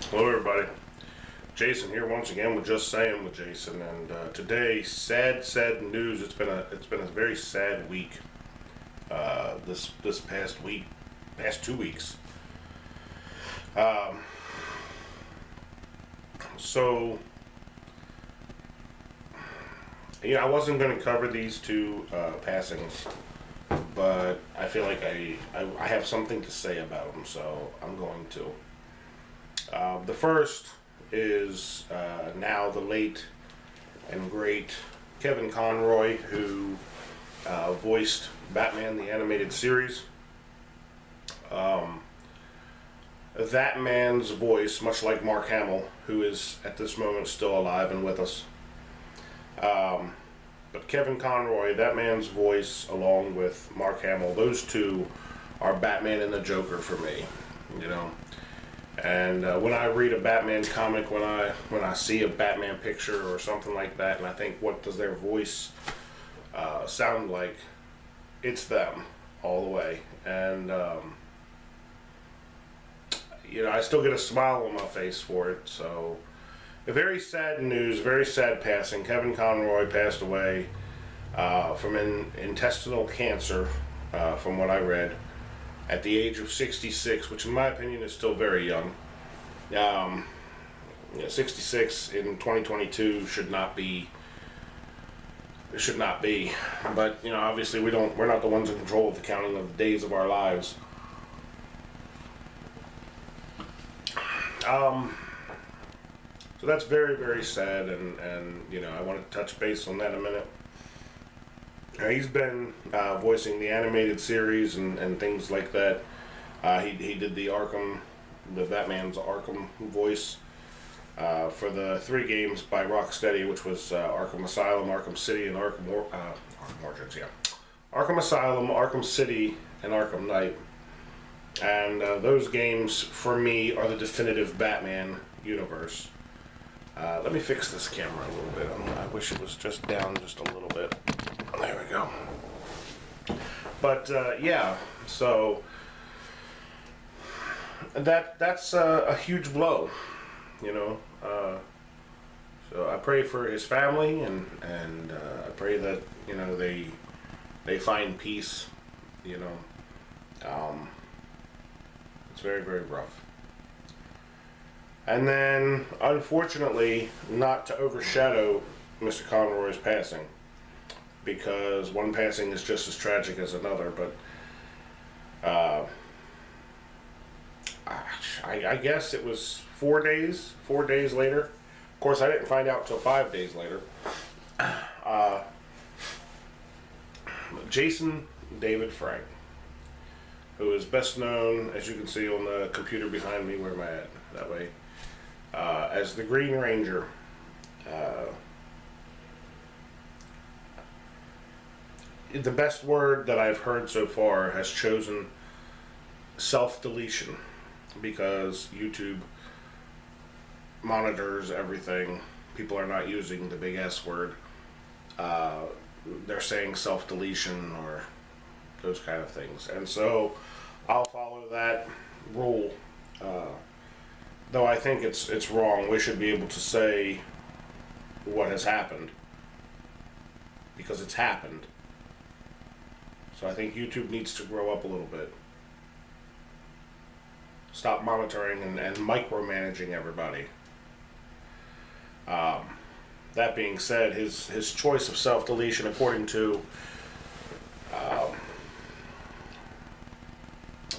Hello, everybody. Jason here once again with Just Saying with Jason, and today, sad news. It's been a very sad week. This past week, past 2 weeks. Um, so I wasn't going to cover these two passings, but I feel like I have something to say about them, so I'm going to. The first is now the late and great Kevin Conroy, who voiced Batman the Animated Series. That man's voice, much like Mark Hamill, who is at this moment still alive and with us. But Kevin Conroy, that man's voice, along with Mark Hamill, those two are Batman and the Joker for me, you know. And when I read a Batman comic, when I see a Batman picture or something like that, and I think, what does their voice sound like? It's them all the way. And I still get a smile on my face for it. So, a very sad news, very sad passing. Kevin Conroy passed away from intestinal cancer, from what I read, at the age of 66, which in my opinion is still very young. 66 in 2022 should not be. But obviously we're not the ones in control of the counting of the days of our lives. So that's very, very sad, and I want to touch base on that a minute. He's been voicing the animated series and things like that. He did the Batman's Arkham voice for the 3 games by Rocksteady, which was Arkham Asylum, Arkham City, and Arkham Origins. Yeah, Arkham Asylum, Arkham City, and Arkham Knight. And those games, for me, are the definitive Batman universe. Let me fix this camera a little bit. I wish it was just down just a little bit. There we go. But yeah, so that's a huge blow, So I pray for his family, and I pray that they find peace. It's very, very rough. And then, unfortunately, not to overshadow Mr. Conroy's passing, because one passing is just as tragic as another, but I guess it was 4 days later. Of course, I didn't find out till 5 days later. Jason David Frank, who is best known, as you can see on the computer behind me, where am I at? That way, as the Green Ranger. The best word that I've heard so far has chosen self-deletion, because YouTube monitors everything. People are not using the big S word. They're saying self-deletion or those kind of things. And so I'll follow that rule. Though I think it's wrong. We should be able to say what has happened, because it's happened. So I think YouTube needs to grow up a little bit. Stop monitoring and micromanaging everybody. That being said, his choice of self-deletion, according to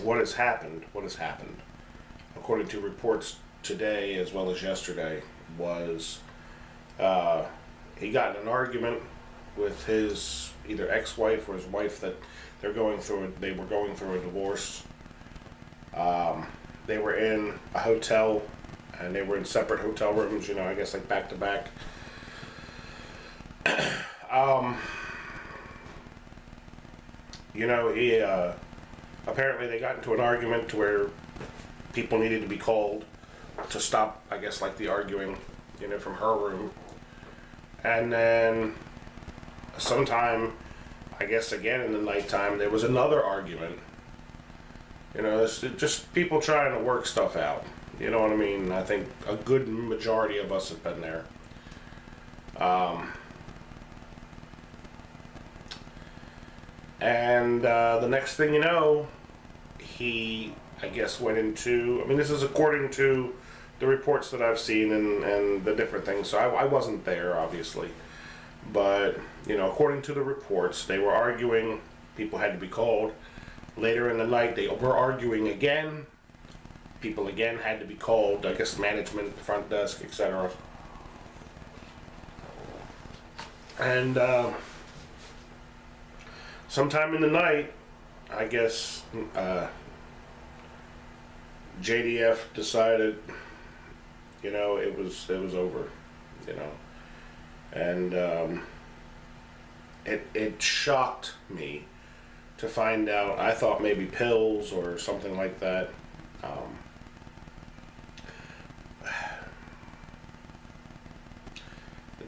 what has happened, according to reports today as well as yesterday, was he got in an argument with his either ex-wife or his wife, that they were going through a divorce. They were in a hotel, and they were in separate hotel rooms, I guess like back to back. He apparently they got into an argument to where people needed to be called to stop, I guess, like the arguing, from her room. And then sometime, I guess again in the nighttime, there was another argument. It's just people trying to work stuff out. You know what I mean? I think a good majority of us have been there. And the next thing you know, he, I guess, went into, I mean, this is according to the reports that I've seen and the different things. So I wasn't there, obviously. But, you know, according to the reports, they were arguing, people had to be called. Later in the night, they were arguing again. People again had to be called, I guess management, front desk, etc. And sometime in the night, I guess JDF decided, you know, it was over, you know, and it shocked me to find out. I thought maybe pills or something like that.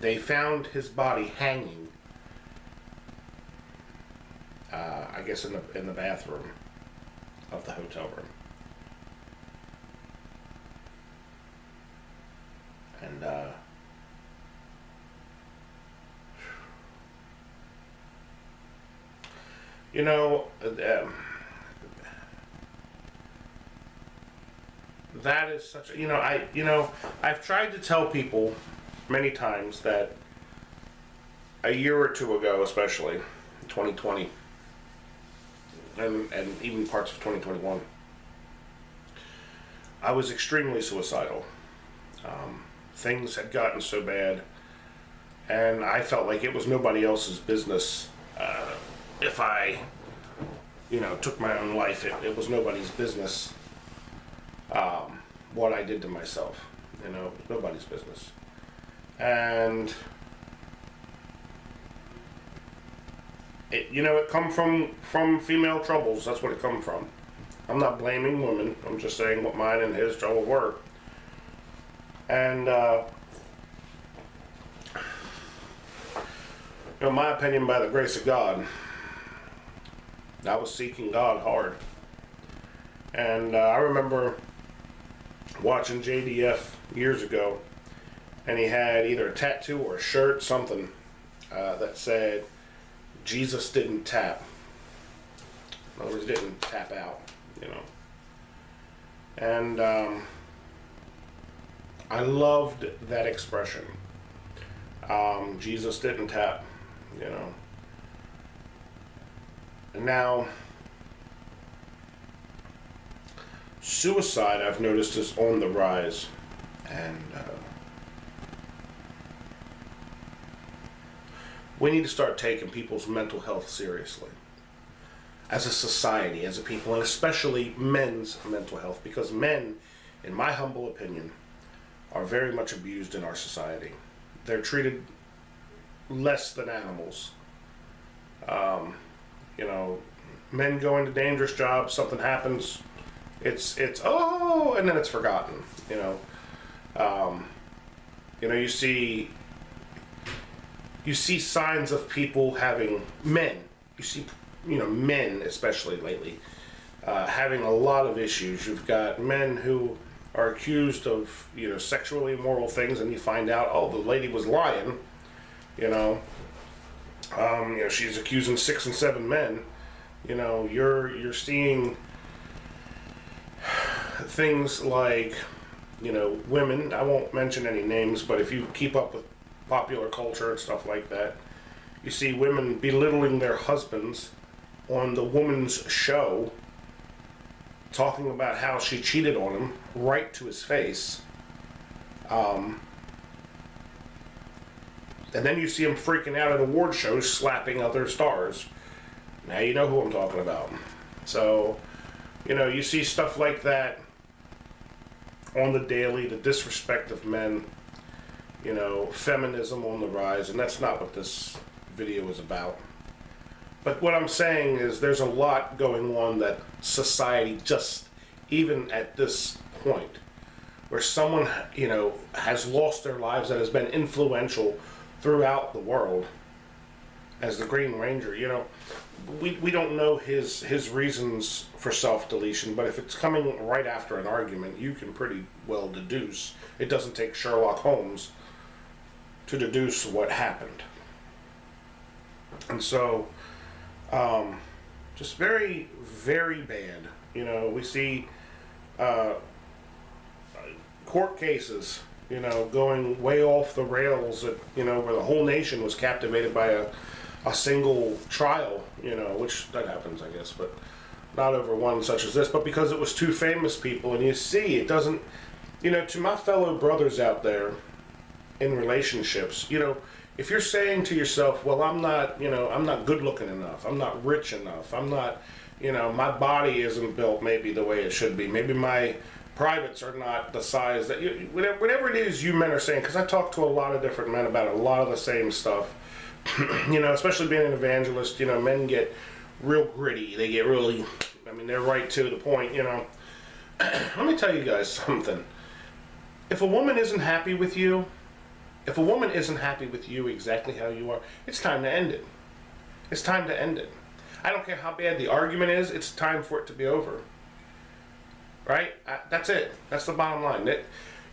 They found his body hanging, I guess in the bathroom of the hotel room. And you know, that is such a, I've tried to tell people many times that a year or two ago, especially 2020, and even parts of 2021, I was extremely suicidal. Things had gotten so bad, and I felt like it was nobody else's business. If I, took my own life, it was nobody's business. What I did to myself, nobody's business. And it come from female troubles. That's what it come from. I'm not blaming women. I'm just saying what mine and his trouble were. And in my opinion, by the grace of God, I was seeking God hard. And I remember watching JDF years ago, and he had either a tattoo or a shirt, something that said, "Jesus didn't tap." In other words, didn't tap out, And I loved that expression. Jesus didn't tap, And now, suicide, I've noticed, is on the rise. And we need to start taking people's mental health seriously. As a society, as a people, and especially men's mental health. Because men, in my humble opinion, are very much abused in our society. They're treated less than animals. Men go into dangerous jobs, something happens, it's and then it's forgotten. You see signs of people having men. You see, men especially lately having a lot of issues. You've got men who are accused of sexually immoral things, and you find out, oh, the lady was lying. She's accusing 6 and 7 men. You're seeing things like, women. I won't mention any names, but if you keep up with popular culture and stuff like that, you see women belittling their husbands on the woman's show, talking about how she cheated on him right to his face. And then you see him freaking out at award shows, slapping other stars. Now you know who I'm talking about. So, you see stuff like that on the daily, the disrespect of men, feminism on the rise, and that's not what this video is about. But what I'm saying is there's a lot going on that society, just even at this point, where someone, has lost their lives that has been influential throughout the world, as the Green Ranger, you know, we don't know his reasons for self-deletion, but if it's coming right after an argument, you can pretty well deduce. It doesn't take Sherlock Holmes to deduce what happened. And so, just very, very bad. You know, we see court cases, you know, going way off the rails, that, you know, where the whole nation was captivated by a single trial, you know, which that happens, I guess, but not over one such as this, but because it was two famous people. And you see, it doesn't, you know, to my fellow brothers out there in relationships, you know, if you're saying to yourself, well, I'm not, you know, I'm not good looking enough, I'm not rich enough, I'm not, you know, my body isn't built maybe the way it should be, maybe my privates are not the size that you, whatever it is you men are saying, because I talk to a lot of different men about a lot of the same stuff. You know, especially being an evangelist, you know, men get real gritty. They get really, I mean, they're right to the point, you know. Let me tell you guys something. If a woman isn't happy with you, if a woman isn't happy with you exactly how you are, it's time to end it. It's time to end it. I don't care how bad the argument is, it's time for it to be over. Right? That's it. That's the bottom line.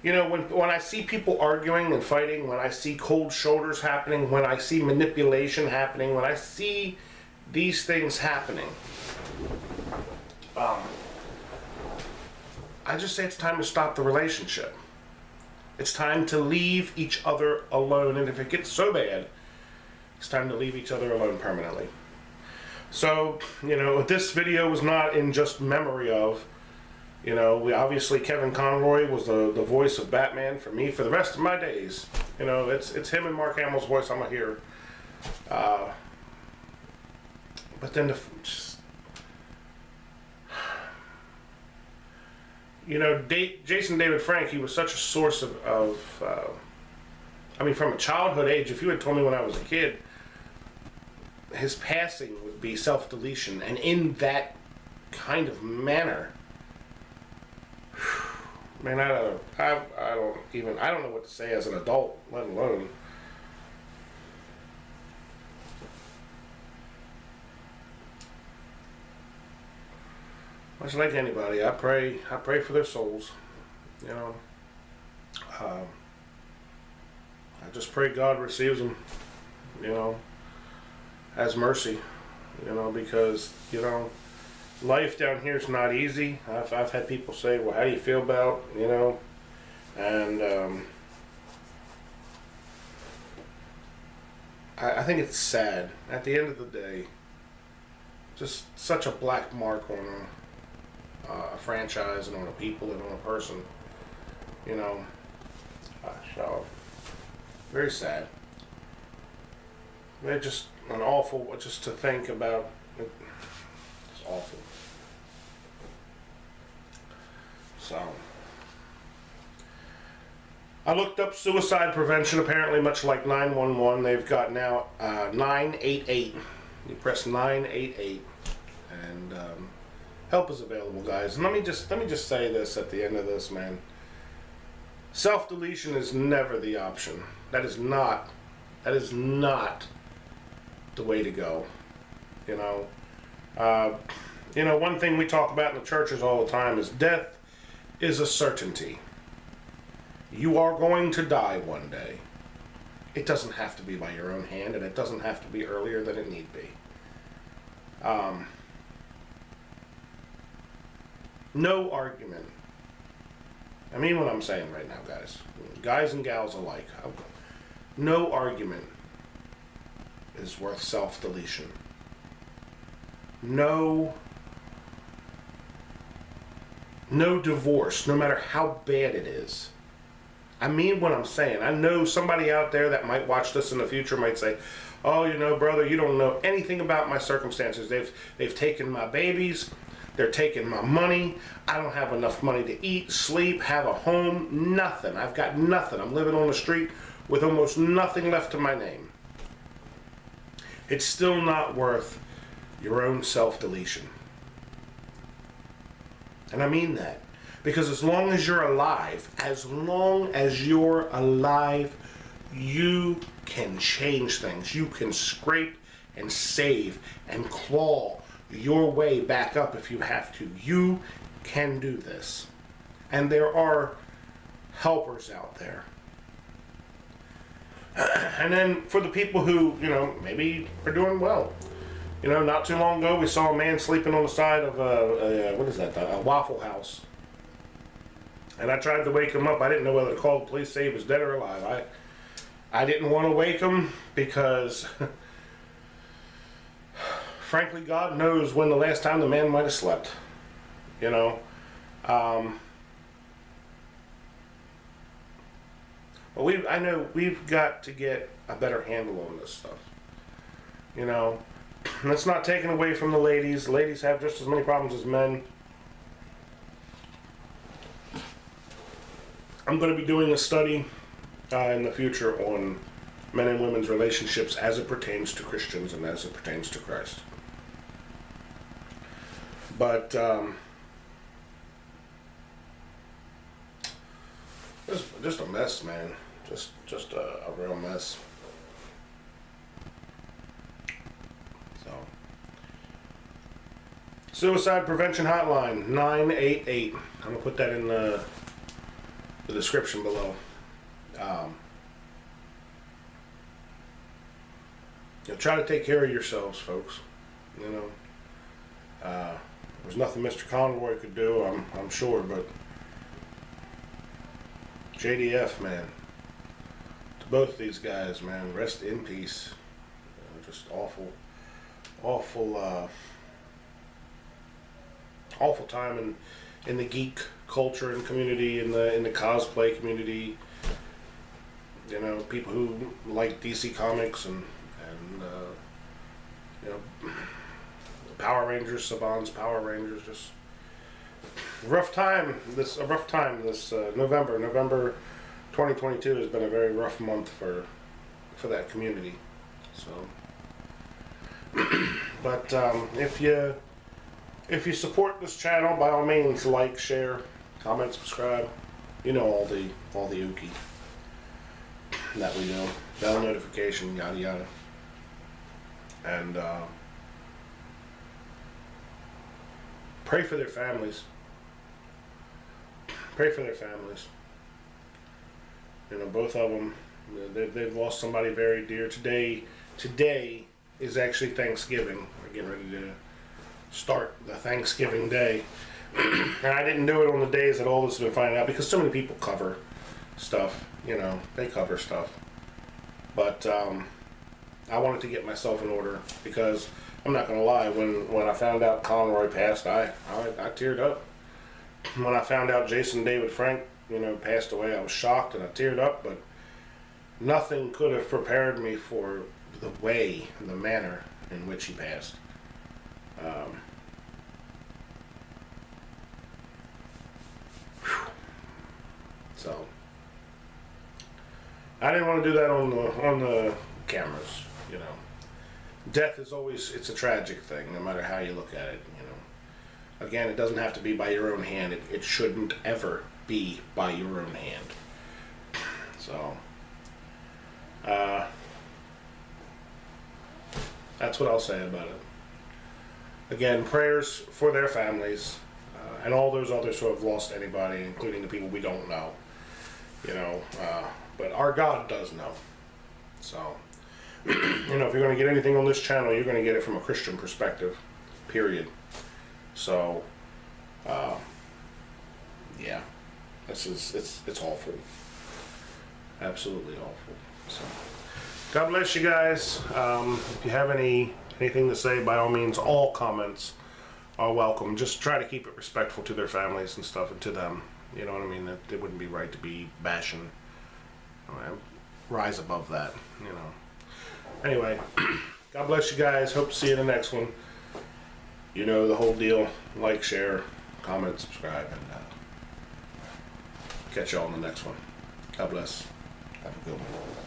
You know, when I see people arguing and fighting, when I see cold shoulders happening, when I see manipulation happening, when I see these things happening, I just say it's time to stop the relationship. It's time to leave each other alone. And if it gets so bad, it's time to leave each other alone permanently. So, you know, this video was not in just memory of, you know, we obviously, Kevin Conroy was the voice of Batman for me for the rest of my days. You know, it's him and Mark Hamill's voice I'm gonna hear. But then you know, Jason David Frank, he was such a source of I mean, from a childhood age, if you had told me when I was a kid, his passing would be self-deletion, and in that kind of manner, man, I don't know what to say as an adult, let alone. Much like anybody, I pray for their souls. You know, I just pray God receives them. You know, has mercy. You know, because, you know, life down here is not easy. I've had people say, well, how do you feel about, you know, and I think it's sad. At the end of the day, just such a black mark on a franchise and on a people and on a person, you know. So, very sad. They're just an awful, just to think about, it's awful. So, I looked up suicide prevention. Apparently, much like 911, they've got now 988. You press 988, and help is available, guys. And let me just say this at the end of this, man. Self-deletion is never the option. That is not the way to go. You know. You know, one thing we talk about in the churches all the time is death is a certainty. You are going to die one day. It doesn't have to be by your own hand, and it doesn't have to be earlier than it need be. No argument. I mean what I'm saying right now, guys and gals alike. No argument is worth self-deletion. No divorce, no matter how bad it is. I mean what I'm saying. I know somebody out there that might watch this in the future might say, oh, you know, brother, you don't know anything about my circumstances. They've taken my babies. They're taking my money. I don't have enough money to eat, sleep, have a home, nothing. I've got nothing. I'm living on the street with almost nothing left to my name. It's still not worth your own self-deletion. And I mean that. Because as long as you're alive, you can change things. You can scrape and save and claw your way back up if you have to. You can do this. And there are helpers out there. And then for the people who, maybe are doing well. Not too long ago we saw a man sleeping on the side of a Waffle House. And I tried to wake him up. I didn't know whether to call the police, say he was dead or alive. I didn't want to wake him because, frankly, God knows when the last time the man might have slept. But I know we've got to get a better handle on this stuff. That's not taken away from the ladies. Ladies have just as many problems as men. I'm going to be doing a study in the future on men and women's relationships as it pertains to Christians and as it pertains to Christ. But just a mess, man. Just a real mess. So, suicide prevention hotline 988. I'm gonna put that in the description below. Try to take care of yourselves, folks. There's nothing Mr. Conroy could do, I'm sure, but JDF, man. To both these guys, man, rest in peace. Just awful time in the geek culture and community, in the cosplay community. People who like DC Comics and Power Rangers, Saban's Power Rangers. Just a rough time. This November 2022 has been a very rough month for that community. So, but if you support this channel, by all means, like, share, comment, subscribe. All the ookie that we do, bell notification, yada yada, and pray for their families. Pray for their families. Both of them, they've lost somebody very dear. Today is actually Thanksgiving. We're getting ready to start the Thanksgiving day. And I didn't do it on the days that all this has been finding out because so many people cover stuff. They cover stuff. But I wanted to get myself in order because I'm not going to lie, when I found out Conroy passed, I teared up. When I found out Jason David Frank, passed away, I was shocked and I teared up, but nothing could have prepared me for the way and the manner in which he passed. So I didn't want to do that on the cameras. Death is always, it's a tragic thing, no matter how you look at it. Again, it doesn't have to be by your own hand. It shouldn't ever be by your own hand. So that's what I'll say about it. Again, prayers for their families and all those others who have lost anybody, including the people we don't know. But our God does know. So, if you're going to get anything on this channel, you're going to get it from a Christian perspective, period. So, yeah, it's awful. Absolutely awful. So, God bless you guys. If you have anything to say, by all means, all comments are welcome. Just try to keep it respectful to their families and stuff, and to them. You know what I mean? It wouldn't be right to be bashing. Rise above that, Anyway, God bless you guys. Hope to see you in the next one. The whole deal. Like, share, comment, subscribe, and catch y'all in the next one. God bless. Have a good one.